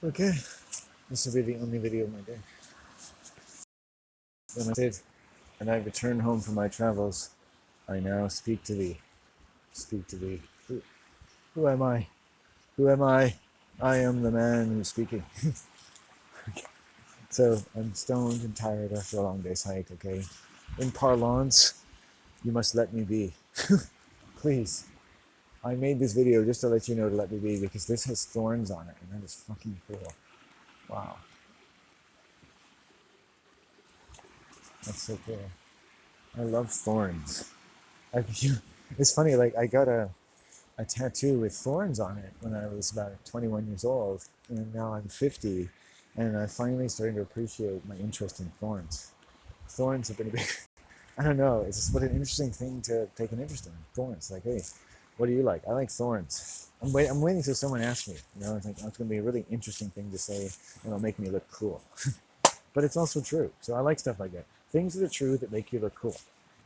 Okay, this will be the only video of my day. When I did, and I returned home from my travels, I now speak to thee. Speak to thee. Who am I? Who am I? I am the man who's speaking. So I'm stoned and tired after a long day's hike, okay? In parlance, you must let me be. Please. I made this video just to let you know to let me be because this has thorns on it and that is fucking cool. Wow. That's so cool. I love thorns. It's funny, like I got a tattoo with thorns on it when I was about 21 years old, and now I'm 50, and I finally starting to appreciate my interest in thorns. Thorns have been a big, I don't know, it's just what an interesting thing to take an interest in. Thorns, like, hey, what do you like? I like thorns. I'm waiting till someone asks me. I think oh, it's going to be a really interesting thing to say, and it'll make me look cool. But it's also true, so I like stuff like that. Things that are true that make you look cool.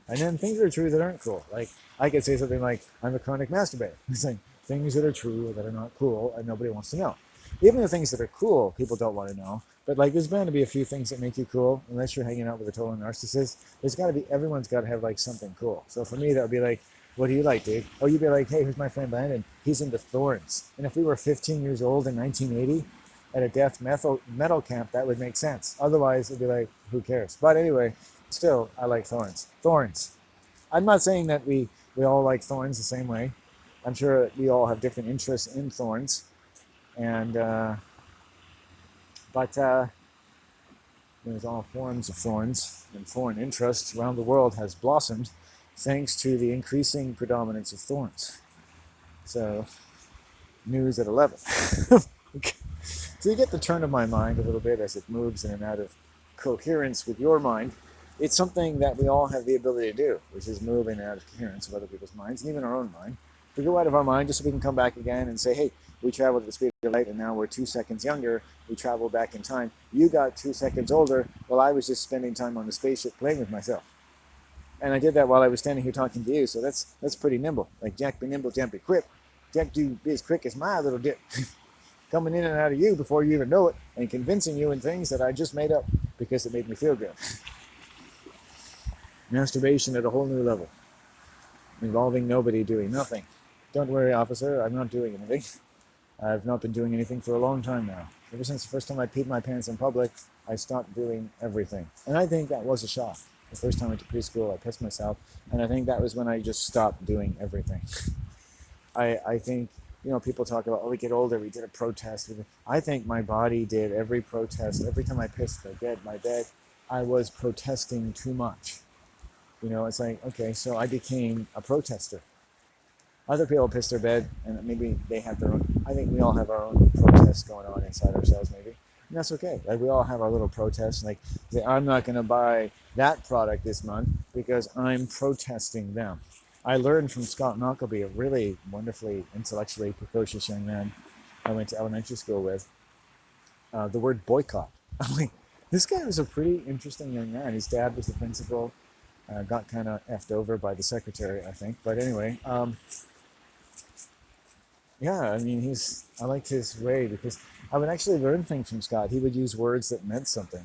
And then things that are true that aren't cool. Like, I could say something like, I'm a chronic masturbator. It's like things that are true that are not cool and nobody wants to know. Even the things that are cool, people don't want to know. But like, there's bound to be a few things that make you cool, unless you're hanging out with a total narcissist. There's got to be, everyone's got to have like something cool. So for me, that would be like, what do you like, dude? Oh, you'd be like, hey, here's my friend Landon. He's into thorns. And if we were 15 years old in 1980 at a death metal camp, that would make sense. Otherwise, it'd be like, who cares? But anyway, still, I like thorns. Thorns. I'm not saying that we all like thorns the same way. I'm sure we all have different interests in thorns, and but there's all forms of thorns, and thorn interest around the world has blossomed thanks to the increasing predominance of thorns. So, news at 11. Okay. So you get the turn of my mind a little bit as it moves in and out of coherence with your mind. It's something that we all have the ability to do, which is move in and out of coherence of other people's minds, and even our own mind. We go out of our mind just so we can come back again and say, hey, we traveled at the speed of light and now we're 2 seconds younger. We traveled back in time. You got 2 seconds older while I was just spending time on the spaceship playing with myself. And I did that while I was standing here talking to you, so that's pretty nimble. Like Jack be nimble, Jack be quick. Jack do be as quick as my little dick. Coming in and out of you before you even know it and convincing you in things that I just made up because it made me feel good. Masturbation at a whole new level, involving nobody doing nothing. Don't worry, officer, I'm not doing anything. I've not been doing anything for a long time now. Ever since the first time I peed my pants in public, I stopped doing everything. And I think that was a shock. The first time I went to preschool, I pissed myself, and I think that was when I just stopped doing everything. I think, people talk about, oh, we get older, we did a protest. I think my body did every protest. Every time I pissed my bed, I was protesting too much. It's like, okay, so I became a protester. Other people piss their bed, and maybe they have their own. I think we all have our own protests going on inside ourselves, maybe. And that's okay. Like, we all have our little protests. Like, I'm not going to buy that product this month because I'm protesting them. I learned from Scott Knockleby, a really wonderfully intellectually precocious young man I went to elementary school with, the word boycott. I'm like, this guy was a pretty interesting young man. His dad was the principal. Got kind of effed over by the secretary, I think. But anyway, yeah, I mean, I liked his way because I would actually learn things from Scott. He would use words that meant something.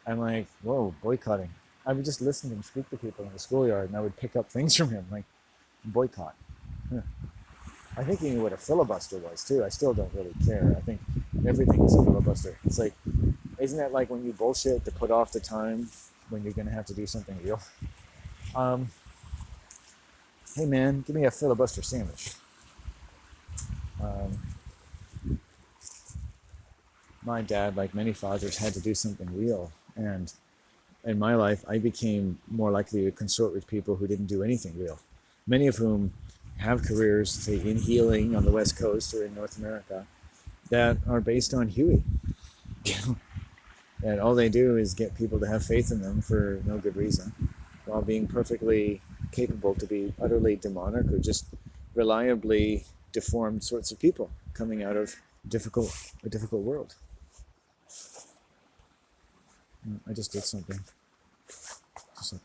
I'm like, whoa, boycotting. I would just listen to him speak to people in the schoolyard, and I would pick up things from him, like boycott. Huh. I think he knew what a filibuster was, too. I still don't really care. I think everything is a filibuster. It's like, isn't that like when you bullshit to put off the time when you're going to have to do something real? Hey, man, give me a filibuster sandwich. My dad, like many fathers, had to do something real. And in my life, I became more likely to consort with people who didn't do anything real, many of whom have careers, say, in healing on the West Coast or in North America, that are based on Huey. And all they do is get people to have faith in them for no good reason, while being perfectly capable to be utterly demonic or just reliably deformed sorts of people coming out of a difficult world. I just did something. Just like,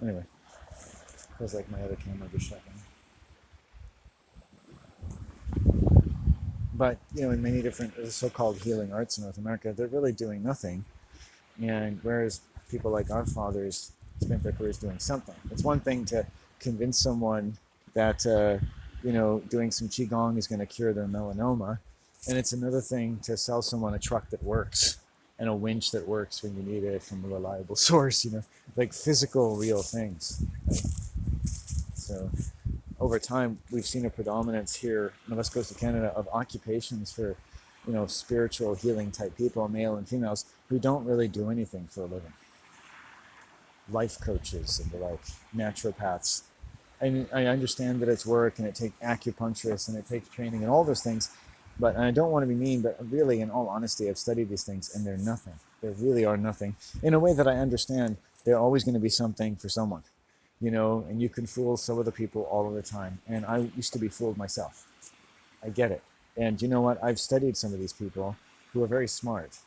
anyway, feels like my other camera just shut down. But in many different so-called healing arts in North America, they're really doing nothing. And whereas people like our fathers spent their careers doing something, it's one thing to convince someone that doing some qigong is going to cure their melanoma, and it's another thing to sell someone a truck that works and a winch that works when you need it from a reliable source. Like physical, real things. Right? So over time, we've seen a predominance here on the west coast of Canada of occupations for, spiritual healing type people, male and females, who don't really do anything for a living. Life coaches and the like, naturopaths. And I understand that it's work and it takes acupuncturists and it takes training and all those things, but I don't want to be mean, but really, in all honesty, I've studied these things and they're nothing. They really are nothing. In a way that I understand, they're always going to be something for someone. And you can fool some of the people all of the time. And I used to be fooled myself. I get it. And you know what? I've studied some of these people who are very smart.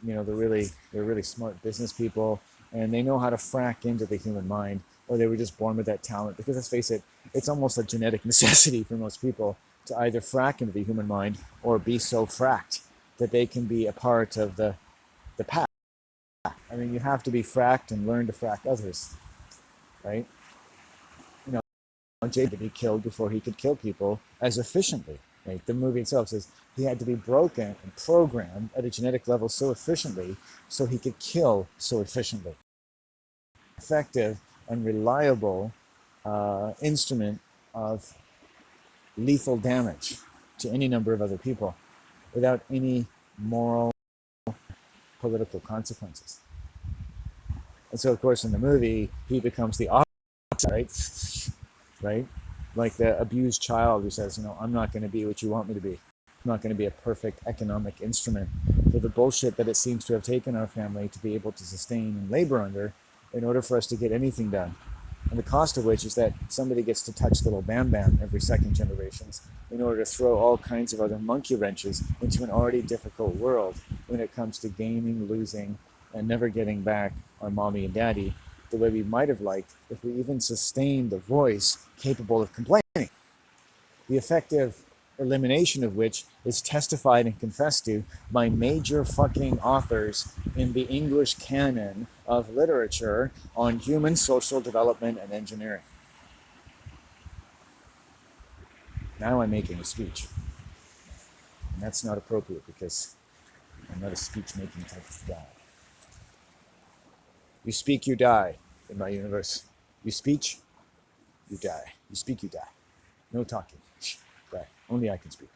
They're really smart business people, and they know how to frack into the human mind, or they were just born with that talent. Because let's face it, it's almost a genetic necessity for most people to either frack into the human mind or be so fracked that they can be a part of the pack. I mean, you have to be fracked and learn to frack others, right? Jay to be killed before he could kill people as efficiently. Right? The movie itself says he had to be broken and programmed at a genetic level so efficiently so he could kill so efficiently. Effective and reliable instrument of lethal damage to any number of other people without any moral, political consequences. And so, of course, in the movie, he becomes the opposite, right? Like the abused child who says, I'm not going to be what you want me to be. I'm not going to be a perfect economic instrument for the bullshit that it seems to have taken our family to be able to sustain and labor under in order for us to get anything done. And the cost of which is that somebody gets to touch little Bam Bam every second generations in order to throw all kinds of other monkey wrenches into an already difficult world when it comes to gaining, losing, and never getting back our mommy and daddy the way we might have liked if we even sustained a voice capable of complaining. The effective elimination of which is testified and confessed to by major fucking authors in the English canon of literature on human social development and engineering. Now I'm making a speech. And that's not appropriate because I'm not a speech-making type of guy. You speak, you die in my universe. You speak, you die. You speak, you die. No talking. Right. Only I can speak.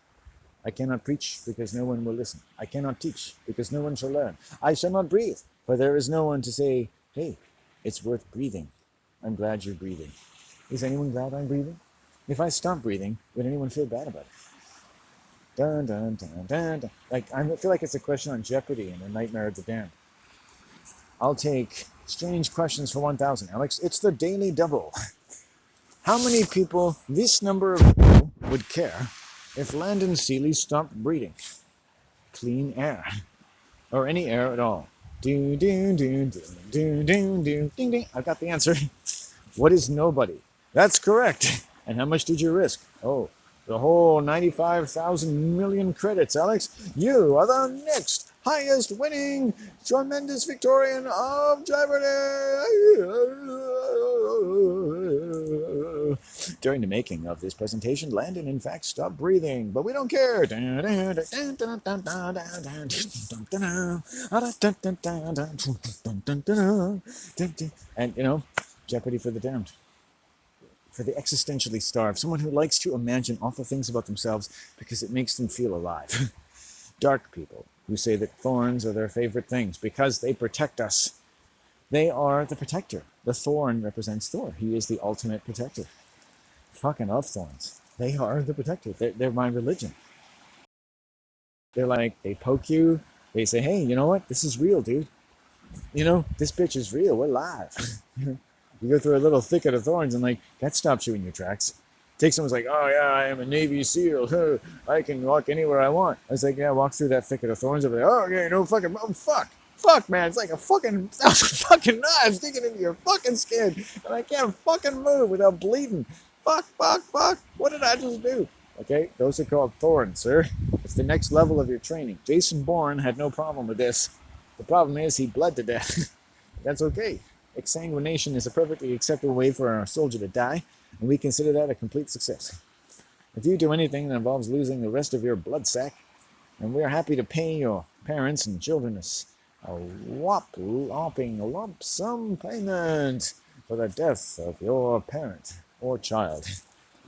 I cannot preach because no one will listen. I cannot teach because no one shall learn. I shall not breathe, for there is no one to say, hey, it's worth breathing. I'm glad you're breathing. Is anyone glad I'm breathing? If I stop breathing, would anyone feel bad about it? Dun, dun, dun, dun, dun. I feel like it's a question on Jeopardy and the Nightmare of the Damned. I'll take strange questions for 1,000, Alex. It's the daily double. How many people, this number of people, would care if Landon Seeley stopped breathing? Clean air. Or any air at all. Do, do, do, do, do, do, do, ding, ding. I've got the answer. What is nobody? That's correct. And how much did you risk? Oh, the whole 95,000 million credits, Alex. You are the next highest winning tremendous Victorian of Jeopardy! During the making of this presentation, Landon in fact stopped breathing, but we don't care. And Jeopardy for the damned. For the existentially starved, someone who likes to imagine awful things about themselves because it makes them feel alive. Dark people who say that thorns are their favorite things because they protect us. They are the protector. The thorn represents Thor. He is the ultimate protector. Fucking love thorns. They are the protector. They're my religion. They're like, they poke you. They say, hey, you know what? This is real, dude. This bitch is real. We're live. You go through a little thicket of thorns and that stops you in your tracks. Take someone's like, oh yeah, I am a Navy SEAL. I can walk anywhere I want. I was like, yeah, walk through that thicket of thorns over there. Oh yeah, fuck, man. It's like a fucking fucking knife sticking into your fucking skin, and I can't fucking move without bleeding. Fuck. What did I just do? Okay, those are called thorns, sir. It's the next level of your training. Jason Bourne had no problem with this. The problem is he bled to death. That's okay. Exsanguination is a perfectly acceptable way for our soldier to die, and we consider that a complete success. If you do anything that involves losing the rest of your blood sac, and we're happy to pay your parents and children a whopping lump sum payment for the death of your parent or child.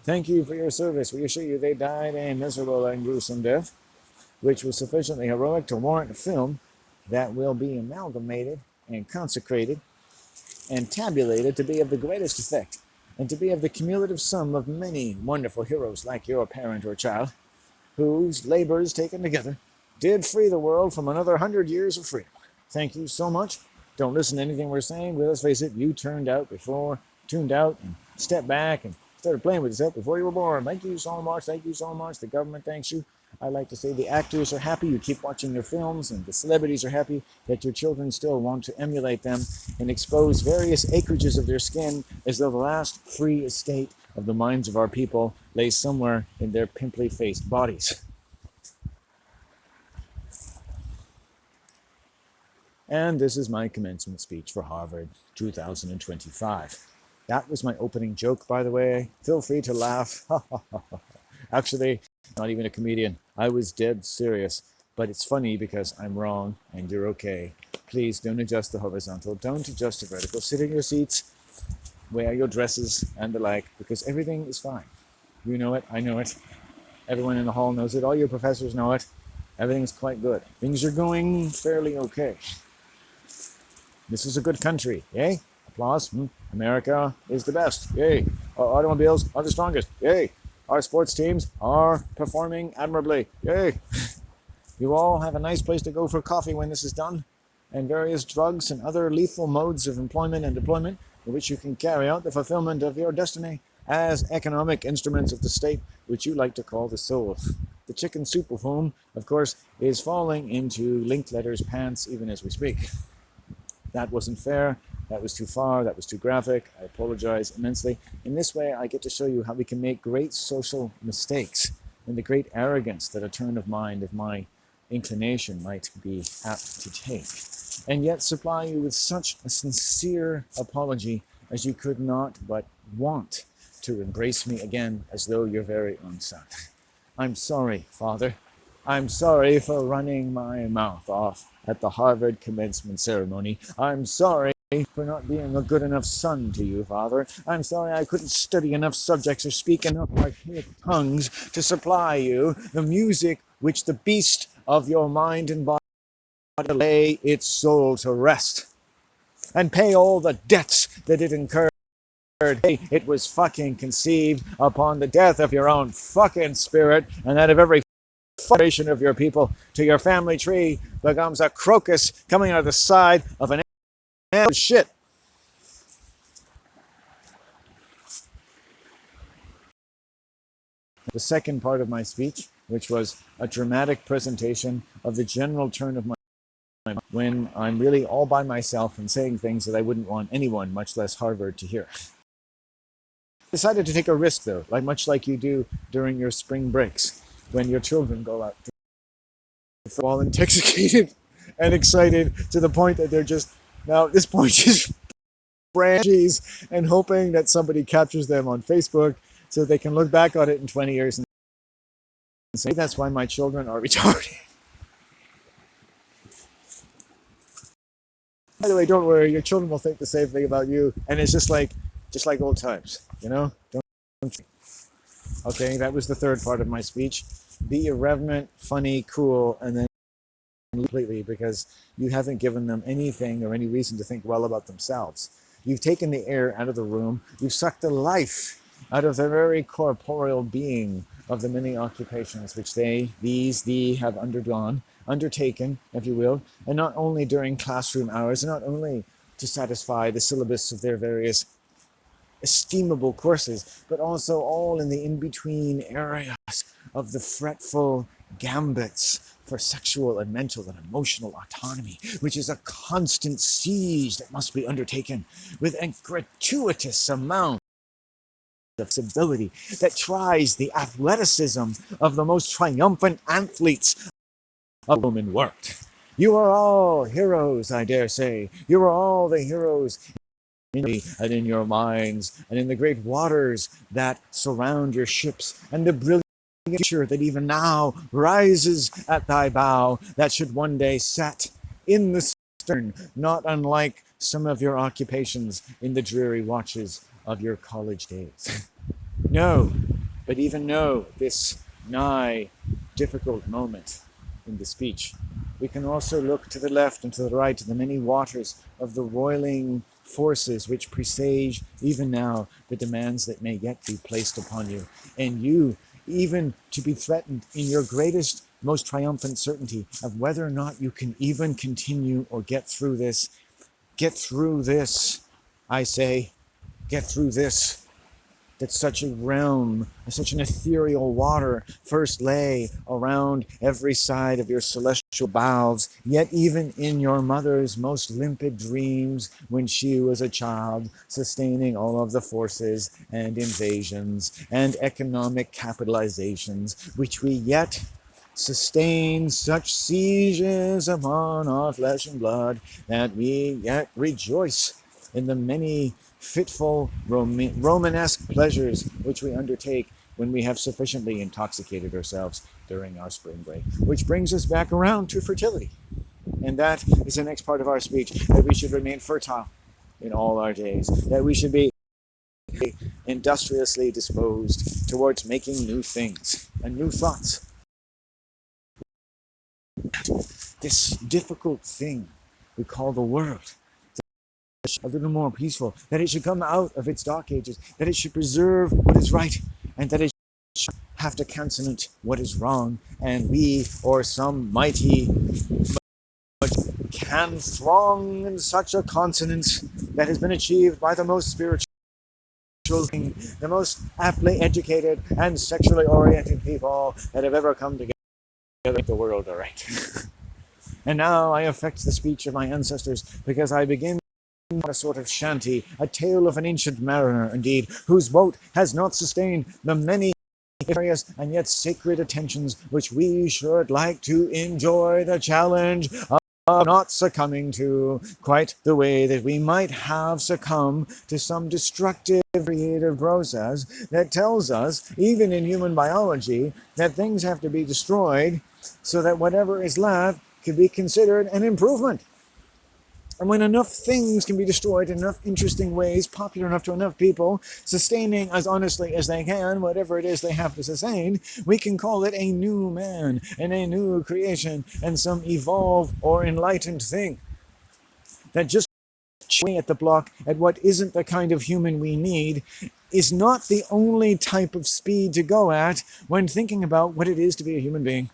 Thank you for your service. We assure you they died a miserable and gruesome death, which was sufficiently heroic to warrant a film that will be amalgamated and consecrated and tabulated to be of the greatest effect, and to be of the cumulative sum of many wonderful heroes like your parent or child, whose labors taken together did free the world from another 100 years of freedom. Thank you so much. Don't listen to anything we're saying, but let's face it, you tuned out and stepped back and started playing with yourself before you were born. Thank you so much. Thank you so much. The government thanks you. I like to say the actors are happy you keep watching their films, and the celebrities are happy that your children still want to emulate them and expose various acreages of their skin as though the last free estate of the minds of our people lay somewhere in their pimply-faced bodies. And this is my commencement speech for Harvard 2025. That was my opening joke, by the way. Feel free to laugh. Actually, not even a comedian. I was dead serious. But it's funny because I'm wrong and you're okay. Please don't adjust the horizontal. Don't adjust the vertical. Sit in your seats. Wear your dresses and the like, because everything is fine. You know it. I know it. Everyone in the hall knows it. All your professors know it. Everything's quite good. Things are going fairly okay. This is a good country. Yay? Applause. America is the best. Yay. Our automobiles are the strongest. Yay. Our sports teams are performing admirably. Yay. You all have a nice place to go for coffee when this is done, and various drugs and other lethal modes of employment and deployment in which you can carry out the fulfillment of your destiny as economic instruments of the state, which you like to call the soul. The chicken soup of whom, of course, is falling into linked letters pants even as we speak. That wasn't fair. That was too far. That was too graphic. I apologize immensely. In this way, I get to show you how we can make great social mistakes and the great arrogance that a turn of mind of my inclination might be apt to take, and yet supply you with such a sincere apology as you could not but want to embrace me again as though your very own son. I'm sorry, Father. I'm sorry for running my mouth off at the Harvard commencement ceremony. I'm sorry for not being a good enough son to you, Father. I'm sorry I couldn't study enough subjects or speak enough archaic tongues to supply you the music which the beast of your mind and body lay its soul to rest and pay all the debts that it incurred. It was fucking conceived upon the death of your own fucking spirit and that of every generation of your people, till your family tree becomes a crocus coming out of the side of an shit. The second part of my speech, which was a dramatic presentation of the general turn of my mind when I'm really all by myself and saying things that I wouldn't want anyone, much less Harvard, to hear. I decided to take a risk, though, much like you do during your spring breaks, when your children go out all intoxicated and excited to the point that they're just, now at this point, just branches and hoping that somebody captures them on Facebook so they can look back on it in 20 years and say, that's why my children are retarded. By the way, don't worry, your children will think the same thing about you, and it's just like old times, you know? Don't. Okay, that was the third part of my speech. Be irreverent, funny, cool, and then completely, because you haven't given them anything or any reason to think well about themselves. You've taken the air out of the room. You've sucked the life out of the very corporeal being of the many occupations which these have undertaken, if you will, and not only during classroom hours, and not only to satisfy the syllabus of their various esteemable courses, but also all in the in-between areas of the fretful gambits for sexual and mental and emotional autonomy, which is a constant siege that must be undertaken with a gratuitous amount ability that tries the athleticism of the most triumphant athletes of Roman world. You are all heroes, I dare say. You are all the heroes and in your minds and in the great waters that surround your ships and the brilliant future that even now rises at thy bow that should one day set in the stern, not unlike some of your occupations in the dreary watches of your college days. No, but even know this nigh difficult moment in the speech. We can also look to the left and to the right, to the many waters of the roiling forces which presage even now the demands that may yet be placed upon you. And you, even to be threatened in your greatest, most triumphant certainty of whether or not you can even continue or get through this. Get through this, I say, get through this. That such a realm, such an ethereal water first lay around every side of your celestial bowels, yet even in your mother's most limpid dreams when she was a child, sustaining all of the forces and invasions and economic capitalizations, which we yet sustain such sieges upon our flesh and blood that we yet rejoice in the many fitful Romanesque pleasures which we undertake when we have sufficiently intoxicated ourselves during our spring break. Which brings us back around to fertility. And that is the next part of our speech, that we should remain fertile in all our days, that we should be industriously disposed towards making new things and new thoughts. This difficult thing we call the world, a little more peaceful, that it should come out of its dark ages, that it should preserve what is right, and that it should have to consonant what is wrong, and we, or some mighty, can throng in such a consonance that has been achieved by the most spiritual, the most aptly educated and sexually oriented people that have ever come together to make the world all right. And now I affect the speech of my ancestors, because I begin a sort of shanty, a tale of an ancient mariner, indeed, whose boat has not sustained the many various and yet sacred attentions which we should like to enjoy the challenge of not succumbing to, quite the way that we might have succumbed to some destructive creative process that tells us, even in human biology, that things have to be destroyed so that whatever is left can be considered an improvement. And when enough things can be destroyed in enough interesting ways, popular enough to enough people, sustaining as honestly as they can whatever it is they have to sustain, we can call it a new man and a new creation and some evolved or enlightened thing. That just chipping at the block at what isn't the kind of human we need is not the only type of speed to go at when thinking about what it is to be a human being.